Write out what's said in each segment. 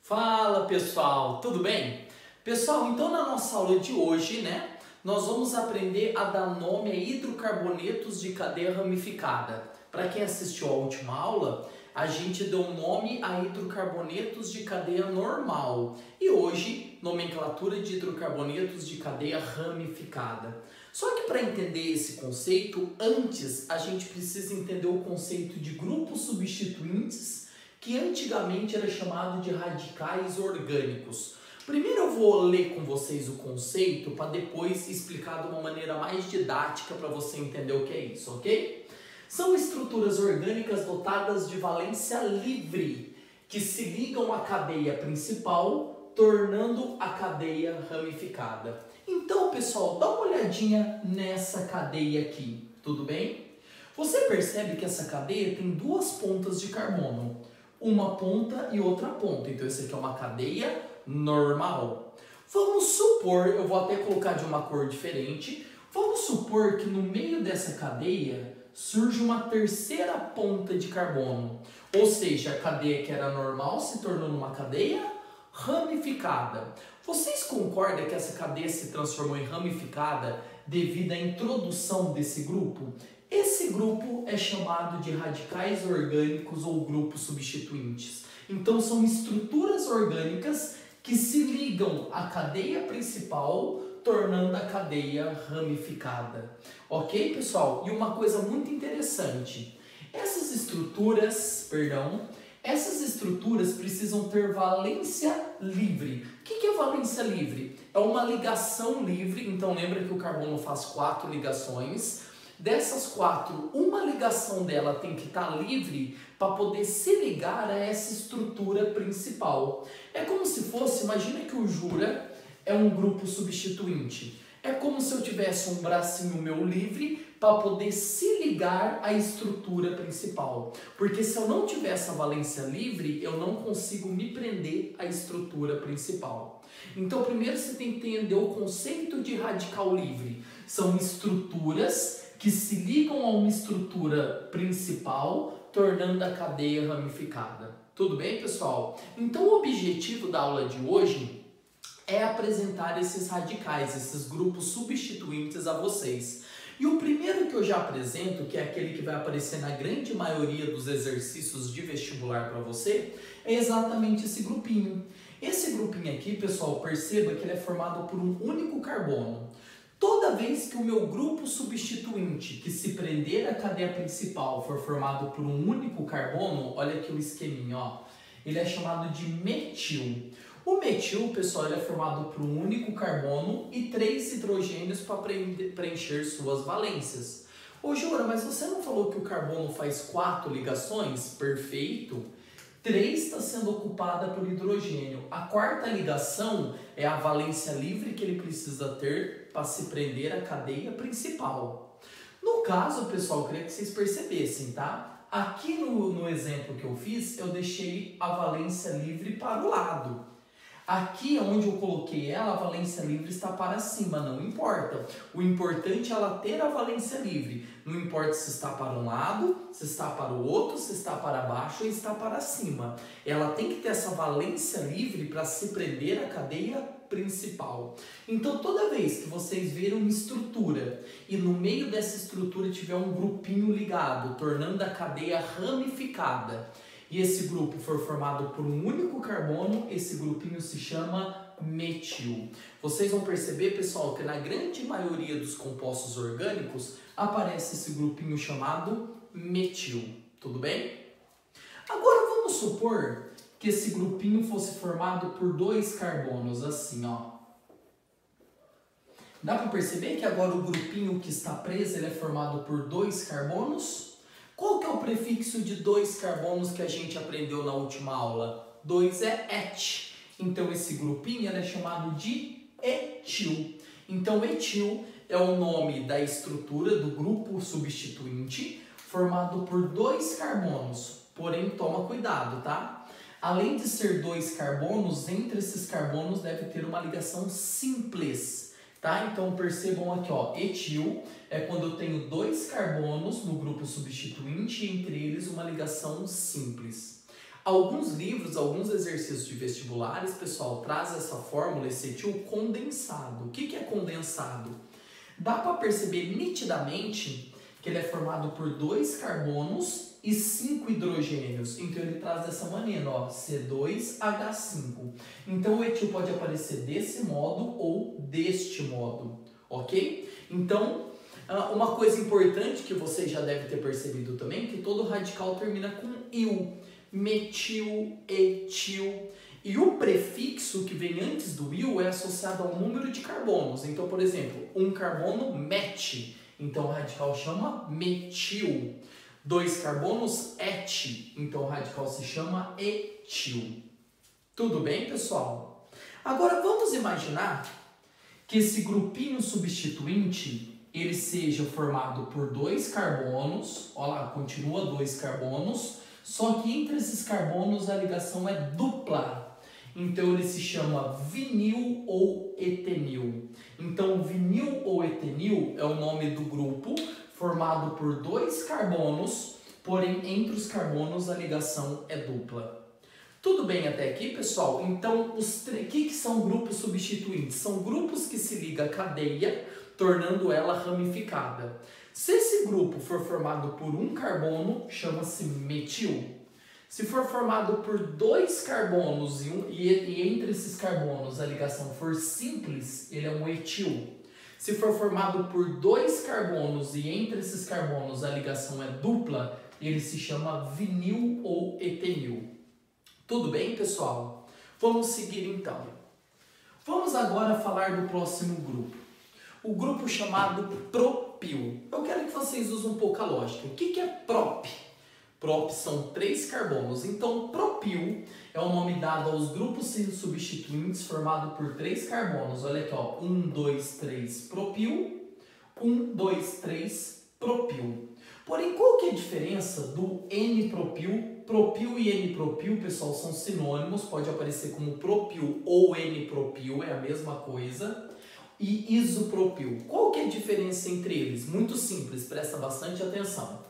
Fala pessoal, tudo bem? Pessoal, então na nossa aula de hoje, nós vamos aprender a dar nome a hidrocarbonetos de cadeia ramificada. Para quem assistiu à última aula, a gente deu nome a hidrocarbonetos de cadeia normal e hoje, nomenclatura de hidrocarbonetos de cadeia ramificada. Só que para entender esse conceito, antes a gente precisa entender o conceito de grupos substituintes, que antigamente era chamado de radicais orgânicos. Primeiro eu vou ler com vocês o conceito para depois explicar de uma maneira mais didática para você entender o que é isso, ok? São estruturas orgânicas dotadas de valência livre, que se ligam à cadeia principal, tornando a cadeia ramificada. Então, pessoal, dá uma olhadinha nessa cadeia aqui, tudo bem? Você percebe que essa cadeia tem duas pontas de carbono. Uma ponta e outra ponta. Então, essa aqui é uma cadeia normal. Vamos supor, eu vou até colocar de uma cor diferente. Vamos supor que no meio dessa cadeia surge uma terceira ponta de carbono. Ou seja, a cadeia que era normal se tornou numa cadeia ramificada. Vocês concordam que essa cadeia se transformou em ramificada devido à introdução desse grupo? Esse grupo é chamado de radicais orgânicos ou grupos substituintes. Então, são estruturas orgânicas que se ligam à cadeia principal, tornando a cadeia ramificada. Ok, pessoal? E uma coisa muito interessante, essas estruturas precisam ter valência livre. O que é valência livre? É uma ligação livre, então lembra que o carbono faz 4 ligações. Dessas 4, uma ligação dela tem que estar livre para poder se ligar a essa estrutura principal. É como se fosse, imagina que o Jura é um grupo substituinte. É como se eu tivesse um bracinho meu livre para poder se ligar à estrutura principal. Porque se eu não tiver essa valência livre, eu não consigo me prender à estrutura principal. Então, primeiro você tem que entender o conceito de radical livre. São estruturas que se ligam a uma estrutura principal, tornando a cadeia ramificada. Tudo bem, pessoal? Então, o objetivo da aula de hoje é apresentar esses radicais, esses grupos substituintes a vocês. E o primeiro que eu já apresento, que é aquele que vai aparecer na grande maioria dos exercícios de vestibular para você, é exatamente esse grupinho. Esse grupinho aqui, pessoal, perceba que ele é formado por um único carbono. Toda vez que o meu grupo substituinte, que se prender à cadeia principal, for formado por um único carbono, olha aqui o esqueminha, ó, ele é chamado de metil. O metil, pessoal, ele é formado por um único carbono e 3 hidrogênios para preencher suas valências. Ô, Jura, mas você não falou que o carbono faz 4 ligações? Perfeito. 3 está sendo ocupada por hidrogênio. A quarta ligação é a valência livre que ele precisa ter para se prender à cadeia principal. No caso, pessoal, eu queria que vocês percebessem, tá? Aqui no exemplo que eu fiz, eu deixei a valência livre para o lado. Aqui onde eu coloquei ela, a valência livre está para cima, não importa. O importante é ela ter a valência livre. Não importa se está para um lado, se está para o outro, se está para baixo ou está para cima. Ela tem que ter essa valência livre para se prender à cadeia principal. Então, toda vez que vocês verem uma estrutura e no meio dessa estrutura tiver um grupinho ligado, tornando a cadeia ramificada, e esse grupo for formado por um único carbono, esse grupinho se chama metil. Vocês vão perceber, pessoal, que na grande maioria dos compostos orgânicos aparece esse grupinho chamado metil. Tudo bem? Agora vamos supor que esse grupinho fosse formado por 2 carbonos, assim, ó. Dá para perceber que agora o grupinho que está preso ele é formado por 2 carbonos? Qual que é o prefixo de 2 carbonos que a gente aprendeu na última aula? 2 é et. Então, esse grupinho é chamado de etil. Então, etil é o nome da estrutura do grupo substituinte formado por 2 carbonos. Porém, toma cuidado, tá? Além de ser 2 carbonos, entre esses carbonos deve ter uma ligação simples. Tá? Então percebam aqui, ó, etil é quando eu tenho 2 carbonos no grupo substituinte e entre eles uma ligação simples. Alguns livros, alguns exercícios de vestibulares, pessoal, traz essa fórmula, esse etil condensado. O que é condensado? Dá para perceber nitidamente que ele é formado por 2 carbonos e 5 hidrogênios. Então ele traz dessa maneira, ó, C2H5. Então o etil pode aparecer desse modo ou deste modo, ok? Então, uma coisa importante que você já deve ter percebido também, que todo radical termina com il, metil, etil. E o prefixo que vem antes do il é associado ao número de carbonos. Então, por exemplo, um carbono met, então o radical chama metil. 2 carbonos et, então o radical se chama etil. Tudo bem, pessoal? Agora vamos imaginar que esse grupinho substituinte ele seja formado por 2 carbonos, olha lá, continua 2 carbonos, só que entre esses carbonos a ligação é dupla. Então ele se chama vinil ou etenil. Então vinil ou etenil é o nome do grupo formado por 2 carbonos, porém entre os carbonos a ligação é dupla. Tudo bem até aqui, pessoal? Então, o que são grupos substituintes? São grupos que se ligam à cadeia, tornando ela ramificada. Se esse grupo for formado por 1 carbono, chama-se metil. Se for formado por 2 carbonos e entre esses carbonos a ligação for simples, ele é um etil. Se for formado por 2 carbonos e entre esses carbonos a ligação é dupla, ele se chama vinil ou etenil. Tudo bem, pessoal? Vamos seguir então. Vamos agora falar do próximo grupo. O grupo chamado propil. Eu quero que vocês usem um pouco a lógica. O que é prop? Prop são 3 carbonos. Então, propil é o nome dado aos grupos substituintes formados por 3 carbonos. Olha aqui, ó. 1, 2, 3, propil. 1, 2, 3, propil. Porém, qual que é a diferença do N-propil? Propil e N-propil, pessoal, são sinônimos, pode aparecer como propil ou N-propil, é a mesma coisa. E isopropil. Qual que é a diferença entre eles? Muito simples, presta bastante atenção.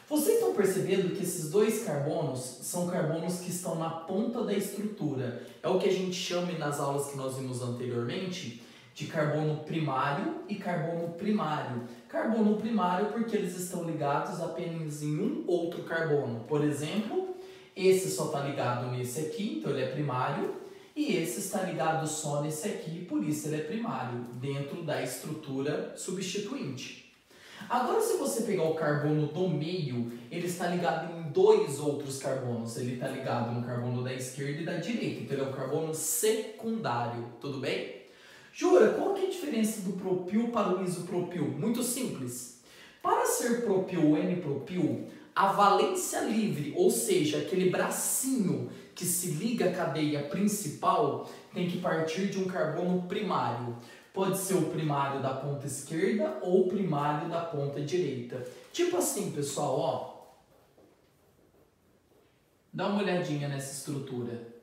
Vocês estão percebendo que esses 2 carbonos são carbonos que estão na ponta da estrutura. É o que a gente chama nas aulas que nós vimos anteriormente de carbono primário e carbono primário. Carbono primário porque eles estão ligados apenas em um outro carbono. Por exemplo, esse só está ligado nesse aqui, então ele é primário, e esse está ligado só nesse aqui, por isso ele é primário, dentro da estrutura substituinte. Agora, se você pegar o carbono do meio, ele está ligado em 2 outros carbonos. Ele está ligado no carbono da esquerda e da direita, então ele é um carbono secundário, tudo bem? Jura, qual que é a diferença do propil para o isopropil? Muito simples. Para ser propil ou N-propil, a valência livre, ou seja, aquele bracinho que se liga à cadeia principal, tem que partir de um carbono primário. Pode ser o primário da ponta esquerda ou o primário da ponta direita. Tipo assim, pessoal, ó. Dá uma olhadinha nessa estrutura.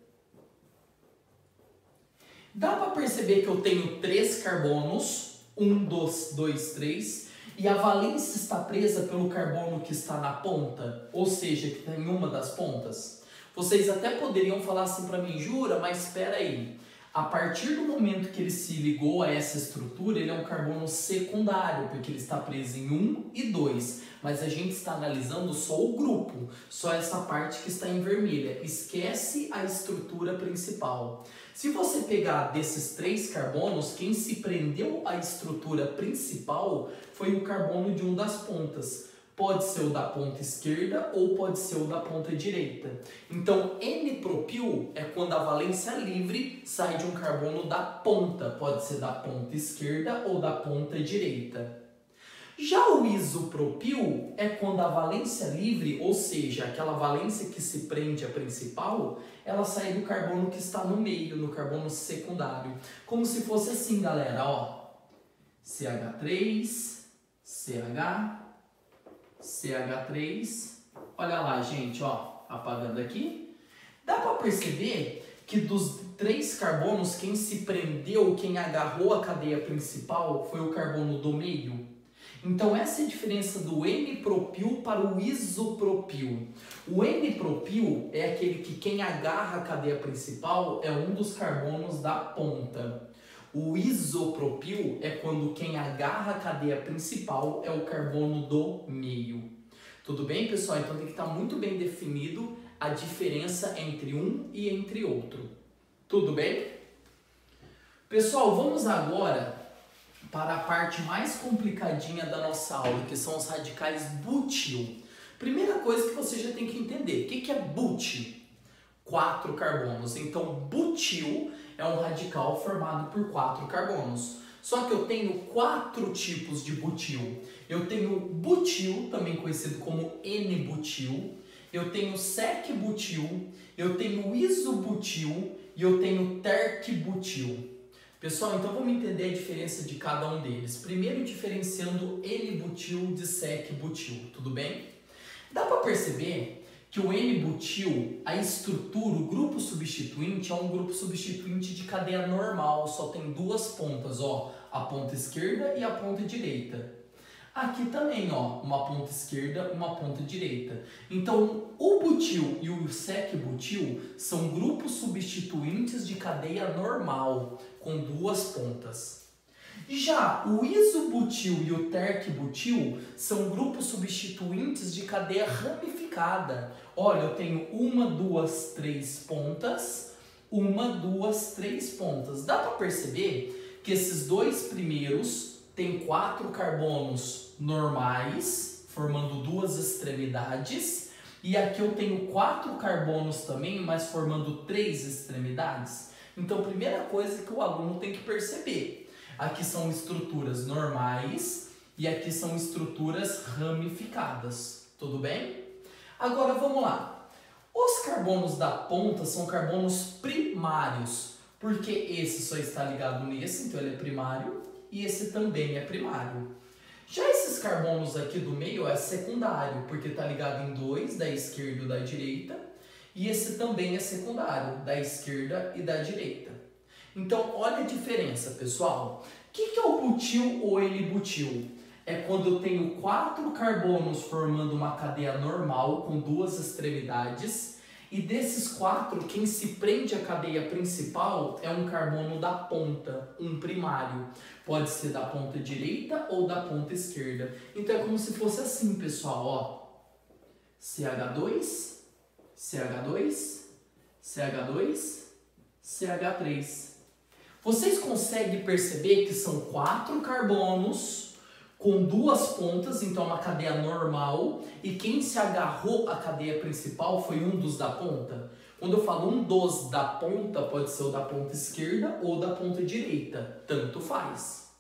Dá para perceber que eu tenho 3 carbonos, 1, 2, 3, e a valência está presa pelo carbono que está na ponta, ou seja, que está em uma das pontas. Vocês até poderiam falar assim para mim, Jura, mas espera aí. A partir do momento que ele se ligou a essa estrutura, ele é um carbono secundário, porque ele está preso em 1 e 2. Mas a gente está analisando só o grupo, só essa parte que está em vermelha. Esquece a estrutura principal. Se você pegar desses 3 carbonos, quem se prendeu à estrutura principal foi o carbono de uma das pontas. Pode ser o da ponta esquerda ou pode ser o da ponta direita. Então, N-propil é quando a valência livre sai de um carbono da ponta. Pode ser da ponta esquerda ou da ponta direita. Já o isopropil é quando a valência livre, ou seja, aquela valência que se prende à principal, ela sai do carbono que está no meio, no carbono secundário. Como se fosse assim, galera, ó. CH3, CH, CH3, olha lá, gente, ó, apagando aqui. Dá para perceber que dos 3 carbonos, quem se prendeu, quem agarrou a cadeia principal foi o carbono do meio. Então essa é a diferença do N-propil para o isopropil. O N-propil é aquele que quem agarra a cadeia principal é um dos carbonos da ponta. O isopropil é quando quem agarra a cadeia principal é o carbono do meio. Tudo bem, pessoal? Então tem que estar muito bem definido a diferença entre um e entre outro. Tudo bem? Pessoal, vamos agora para a parte mais complicadinha da nossa aula, que são os radicais butil. Primeira coisa que você já tem que entender, o que é butil? 4 carbonos. Então, butil é um radical formado por 4 carbonos. Só que eu tenho 4 tipos de butil. Eu tenho butil, também conhecido como N-butil. Eu tenho sec-butil. Eu tenho isobutil. E eu tenho terc-butil. Pessoal, então vamos entender a diferença de cada um deles. Primeiro, diferenciando N-butil de sec-butil. Tudo bem? Dá para perceber que o N-butil, a estrutura, o grupo substituinte, é um grupo substituinte de cadeia normal, só tem 2 pontas, ó, a ponta esquerda e a ponta direita. Aqui também, ó, uma ponta esquerda e uma ponta direita. Então, o butil e o sec-butil são grupos substituintes de cadeia normal, com 2 pontas. Já o isobutil e o terc-butil são grupos substituintes de cadeia ramificada. Olha, eu tenho 1, 2, 3 pontas, 1, 2, 3 pontas. Dá para perceber que esses dois primeiros têm 4 carbonos normais, formando 2 extremidades. E aqui eu tenho 4 carbonos também, mas formando 3 extremidades. Então, primeira coisa que o aluno tem que perceber. Aqui são estruturas normais e aqui são estruturas ramificadas. Tudo bem? Agora vamos lá. Os carbonos da ponta são carbonos primários, porque esse só está ligado nesse, então ele é primário, e esse também é primário. Já esses carbonos aqui do meio é secundário, porque está ligado em 2, da esquerda e da direita, e esse também é secundário, da esquerda e da direita. Então, olha a diferença, pessoal. O que é o butil ou N-butil? É quando eu tenho 4 carbonos formando uma cadeia normal com 2 extremidades, e desses 4, quem se prende à cadeia principal é um carbono da ponta, um primário. Pode ser da ponta direita ou da ponta esquerda. Então, é como se fosse assim, pessoal, ó. CH2, CH2, CH2, CH3. Vocês conseguem perceber que são 4 carbonos com 2 pontas, então uma cadeia normal, e quem se agarrou à cadeia principal foi um dos da ponta? Quando eu falo um dos da ponta, pode ser o da ponta esquerda ou da ponta direita, tanto faz.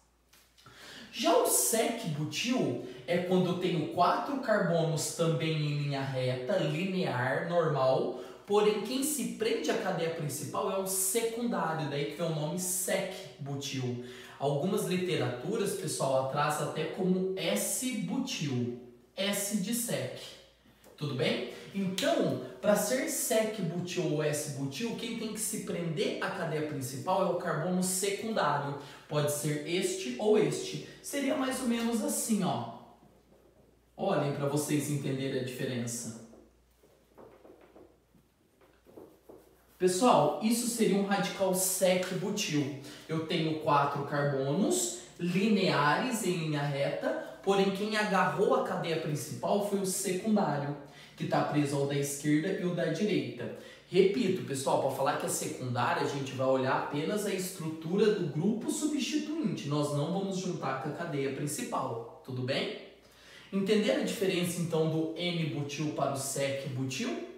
Já o sec-butil é quando eu tenho 4 carbonos também em linha reta, linear, normal, porém quem se prende à cadeia principal é o secundário, daí que vem o nome sec-butil. Algumas literaturas, pessoal, atrás até como S-butil, S de sec. Tudo bem? Então, para ser sec-butil ou S-butil, quem tem que se prender à cadeia principal é o carbono secundário. Pode ser este ou este. Seria mais ou menos assim, ó. Olhem para vocês entenderem a diferença. Pessoal, isso seria um radical sec-butil. Eu tenho 4 carbonos lineares em linha reta, porém quem agarrou a cadeia principal foi o secundário, que está preso ao da esquerda e o da direita. Repito, pessoal, para falar que é secundária, a gente vai olhar apenas a estrutura do grupo substituinte. Nós não vamos juntar com a cadeia principal, tudo bem? Entenderam a diferença, então, do N-butil para o sec-butil?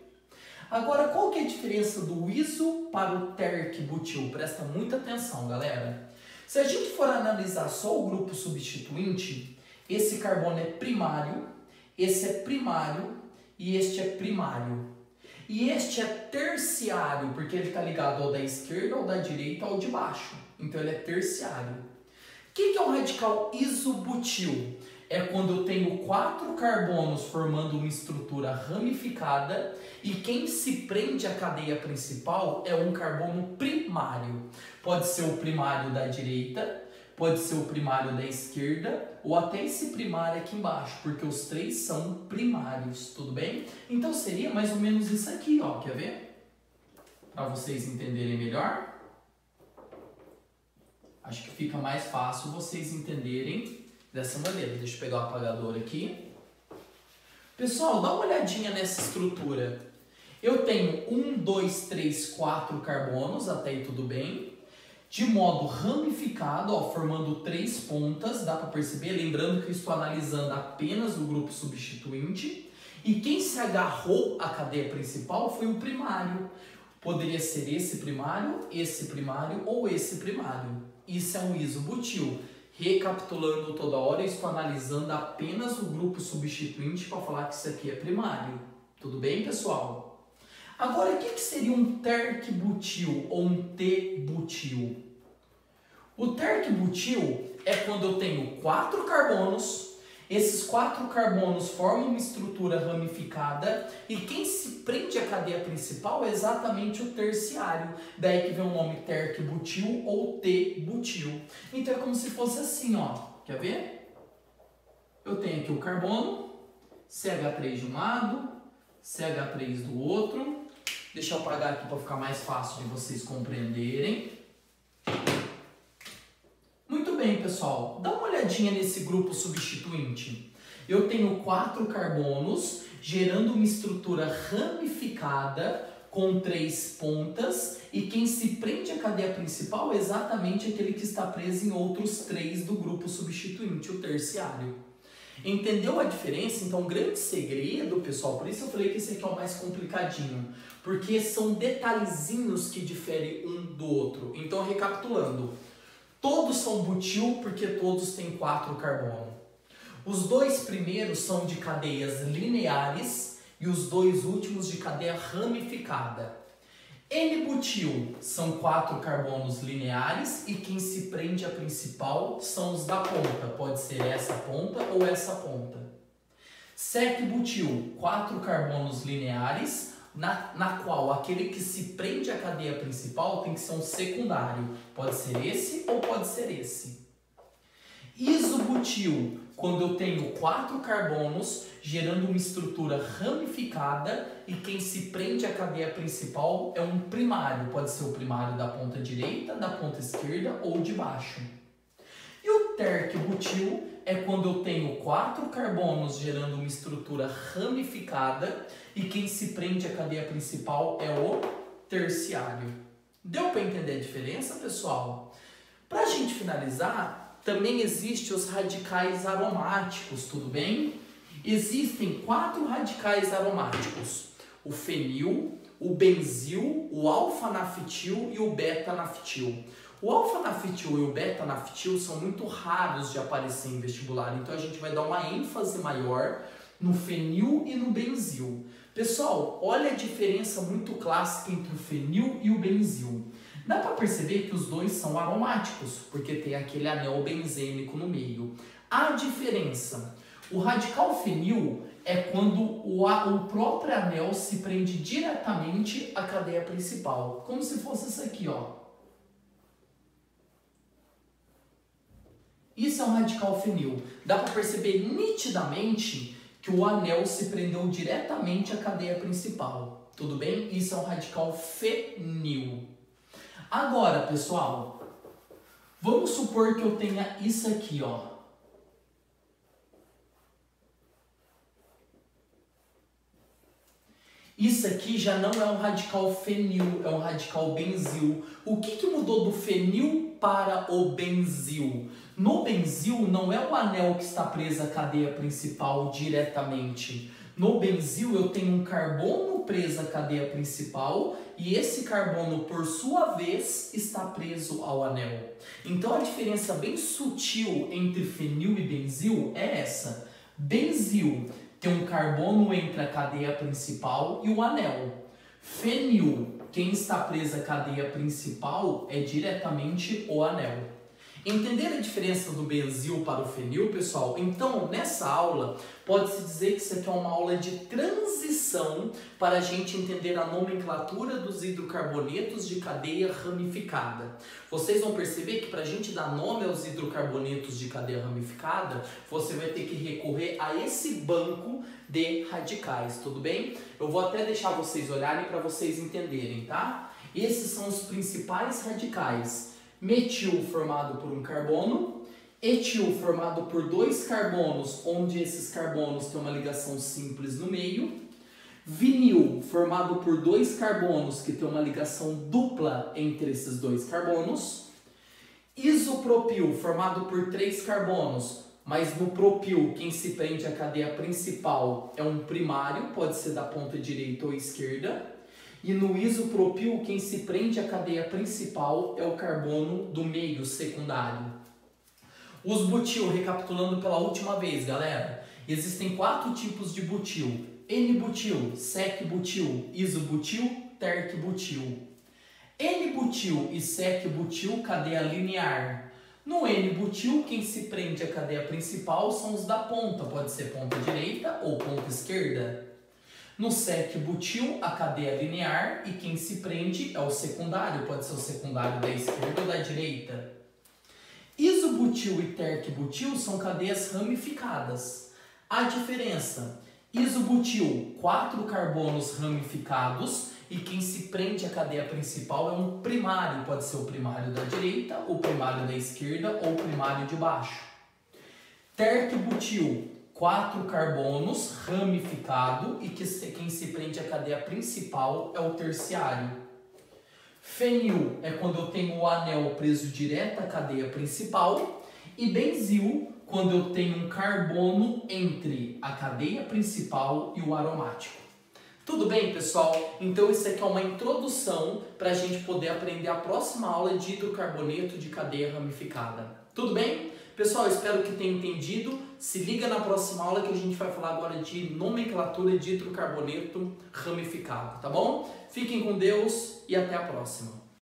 Agora, qual que é a diferença do iso para o terc-butil? Presta muita atenção, galera. Se a gente for analisar só o grupo substituinte, esse carbono é primário, esse é primário e este é primário. E este é terciário, porque ele está ligado ao da esquerda, ao da direita, ao de baixo. Então ele é terciário. O que é o radical isobutil? É quando eu tenho 4 carbonos formando uma estrutura ramificada e quem se prende à cadeia principal é um carbono primário. Pode ser o primário da direita, pode ser o primário da esquerda ou até esse primário aqui embaixo, porque os três são primários, tudo bem? Então seria mais ou menos isso aqui, ó, quer ver? Para vocês entenderem melhor. Acho que fica mais fácil vocês entenderem dessa maneira. Deixa eu pegar o apagador aqui. Pessoal, dá uma olhadinha nessa estrutura. Eu tenho 1, 2, 3, 4 carbonos, até aí tudo bem. De modo ramificado, ó, formando 3 pontas, dá para perceber? Lembrando que eu estou analisando apenas o grupo substituinte. E quem se agarrou à cadeia principal foi o primário. Poderia ser esse primário ou esse primário. Isso é um isobutil. Recapitulando toda hora, eu estou analisando apenas o grupo substituinte para falar que isso aqui é primário. Tudo bem, pessoal? Agora, o que seria um terc-butil ou um T-butil? O terc-butil é quando eu tenho 4 carbonos, esses 4 carbonos formam uma estrutura ramificada e quem se prende à cadeia principal é exatamente o terciário. Daí que vem o nome terc-butil ou T-butil. Então é como se fosse assim, ó. Quer ver? Eu tenho aqui o carbono, CH3 de um lado, CH3 do outro. Deixa eu apagar aqui para ficar mais fácil de vocês compreenderem. Muito bem, pessoal. Dá uma olhadinha nesse grupo substituinte. Eu tenho 4 carbonos, gerando uma estrutura ramificada com 3 pontas. E quem se prende à cadeia principal é exatamente aquele que está preso em outros 3 do grupo substituinte, o terciário. Entendeu a diferença? Então, um grande segredo, pessoal, por isso eu falei que esse aqui é o mais complicadinho, porque são detalhezinhos que diferem um do outro. Então, recapitulando, todos são butil porque todos têm 4 carbono. Os 2 primeiros são de cadeias lineares e os 2 últimos de cadeia ramificada. N-butil são 4 carbonos lineares e quem se prende à principal são os da ponta. Pode ser essa ponta ou essa ponta. Sec-butil, 4 carbonos lineares, na qual aquele que se prende à cadeia principal tem que ser um secundário. Pode ser esse ou pode ser esse. Isobutil, quando eu tenho 4 carbonos gerando uma estrutura ramificada e quem se prende à cadeia principal é um primário. Pode ser o primário da ponta direita, da ponta esquerda ou de baixo. E o terc-butil é quando eu tenho 4 carbonos gerando uma estrutura ramificada e quem se prende à cadeia principal é o terciário. Deu para entender a diferença, pessoal? Para a gente finalizar, também existem os radicais aromáticos, tudo bem? Existem 4 radicais aromáticos: o fenil, o benzil, o alfa-naftil e o beta-naftil. O alfa-naftil e o beta-naftil são muito raros de aparecer em vestibular, então a gente vai dar uma ênfase maior no fenil e no benzil. Pessoal, olha a diferença muito clássica entre o fenil e o benzil. Dá para perceber que os dois são aromáticos, porque tem aquele anel benzênico no meio. A diferença: o radical fenil é quando o próprio anel se prende diretamente à cadeia principal, como se fosse isso aqui, ó. Isso é um radical fenil. Dá para perceber nitidamente que o anel se prendeu diretamente à cadeia principal. Tudo bem? Isso é um radical fenil. Agora, pessoal, vamos supor que eu tenha isso aqui, ó. Isso aqui já não é um radical fenil, é um radical benzil. O que mudou do fenil para o benzil? No benzil não é o anel que está preso à cadeia principal diretamente. No benzil eu tenho um carbono preso à cadeia principal e esse carbono, por sua vez, está preso ao anel. Então a diferença bem sutil entre fenil e benzil é essa. Benzil tem um carbono entre a cadeia principal e o anel. Fenil, quem está preso à cadeia principal é diretamente o anel. Entender a diferença do benzil para o fenil, pessoal? Então, nessa aula, pode-se dizer que isso aqui é uma aula de transição para a gente entender a nomenclatura dos hidrocarbonetos de cadeia ramificada. Vocês vão perceber que para a gente dar nome aos hidrocarbonetos de cadeia ramificada, você vai ter que recorrer a esse banco de radicais, tudo bem? Eu vou até deixar vocês olharem para vocês entenderem, tá? Esses são os principais radicais. Metil formado por um carbono, etil formado por 2 carbonos, onde esses carbonos têm uma ligação simples no meio, vinil formado por 2 carbonos que tem uma ligação dupla entre esses 2 carbonos, isopropil formado por 3 carbonos, mas no propil quem se prende à cadeia principal é um primário, pode ser da ponta direita ou esquerda. E no isopropil, quem se prende à cadeia principal é o carbono do meio, secundário. Os butil, recapitulando pela última vez, galera, existem 4 tipos de butil. N-butil, sec-butil, isobutil, terc-butil. N-butil e sec-butil, cadeia linear. No N-butil, quem se prende à cadeia principal são os da ponta, pode ser ponta direita ou ponta esquerda. No sec-butil, a cadeia linear e quem se prende é o secundário, pode ser o secundário da esquerda ou da direita. Isobutil e terc-butil são cadeias ramificadas. A diferença: isobutil, 4 carbonos ramificados e quem se prende à cadeia principal é um primário, pode ser o primário da direita, o primário da esquerda ou o primário de baixo. Terc-butil, 4 carbonos ramificado e quem se prende à cadeia principal é o terciário. Fenil é quando eu tenho o anel preso direto à cadeia principal e benzil quando eu tenho um carbono entre a cadeia principal e o aromático. Tudo bem, pessoal? Então isso aqui é uma introdução para a gente poder aprender a próxima aula de hidrocarboneto de cadeia ramificada. Tudo bem? Pessoal, espero que tenham entendido. Se liga na próxima aula que a gente vai falar agora de nomenclatura de hidrocarboneto ramificado, tá bom? Fiquem com Deus e até a próxima.